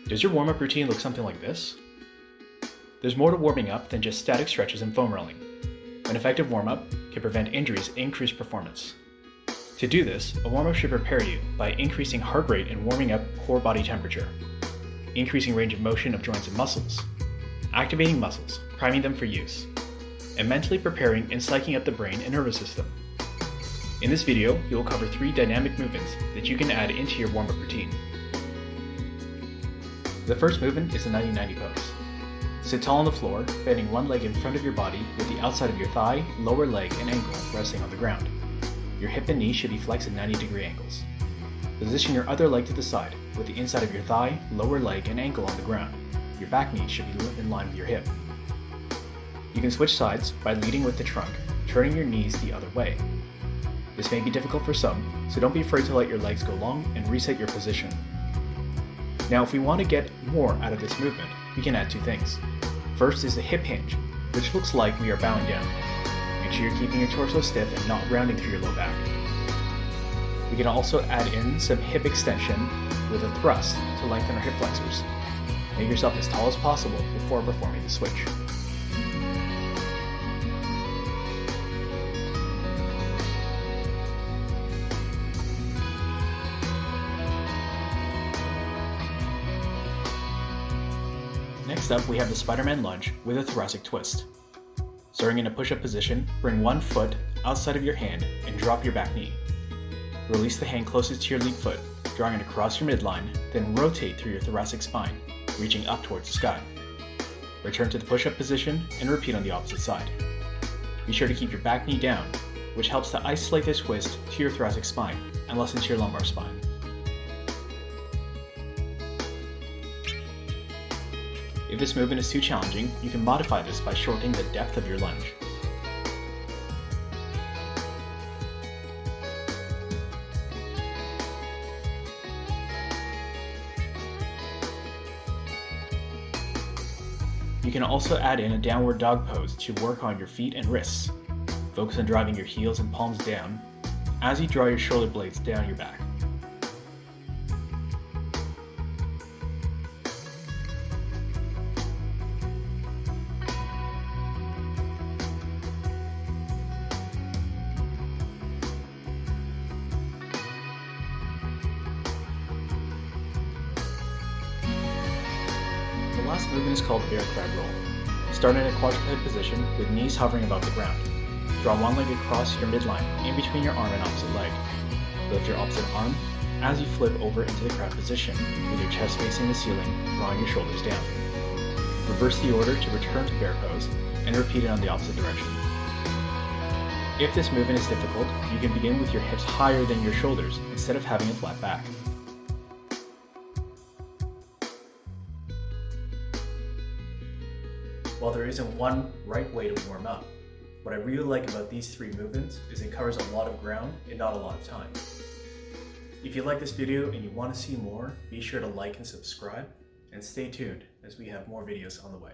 Does your warm-up routine look something like this? There's more to warming up than just static stretches and foam rolling. An effective warm-up can prevent injuries and increase performance. To do this, a warm-up should prepare you by increasing heart rate and warming up core body temperature, increasing range of motion of joints and muscles, activating muscles, priming them for use, and mentally preparing and psyching up the brain and nervous system. In this video, you will cover 3 dynamic movements that you can add into your warm-up routine. The first movement is the 90-90 pose. Sit tall on the floor, bending one leg in front of your body with the outside of your thigh, lower leg, and ankle resting on the ground. Your hip and knee should be flexed at 90-degree angles. Position your other leg to the side, with the inside of your thigh, lower leg, and ankle on the ground. Your back knee should be in line with your hip. You can switch sides by leading with the trunk, turning your knees the other way. This may be difficult for some, so don't be afraid to let your legs go long and reset your position. Now, if we want to get more out of this movement, we can add 2 things. First is the hip hinge, which looks like we are bowing down. Make sure you're keeping your torso stiff and not rounding through your low back. We can also add in some hip extension with a thrust to lengthen our hip flexors. Make yourself as tall as possible before performing the switch. Next up, we have the Spiderman lunge with a thoracic twist. Starting in a push-up position, bring one foot outside of your hand and drop your back knee. Release the hand closest to your lead foot, drawing it across your midline, then rotate through your thoracic spine, reaching up towards the sky. Return to the push-up position and repeat on the opposite side. Be sure to keep your back knee down, which helps to isolate this twist to your thoracic spine and lessen to your lumbar spine. If this movement is too challenging, you can modify this by shortening the depth of your lunge. You can also add in a downward dog pose to work on your feet and wrists. Focus on driving your heels and palms down as you draw your shoulder blades down your back. The last movement is called the bear crab roll. Start in a quadruped position with knees hovering above the ground. Draw one leg across your midline in between your arm and opposite leg. Lift your opposite arm as you flip over into the crab position with your chest facing the ceiling, drawing your shoulders down. Reverse the order to return to bear pose and repeat it on the opposite direction. If this movement is difficult, you can begin with your hips higher than your shoulders instead of having a flat back. While there isn't one right way to warm up, what I really like about these 3 movements is it covers a lot of ground in not a lot of time. If you like this video and you want to see more, be sure to like and subscribe, and stay tuned as we have more videos on the way.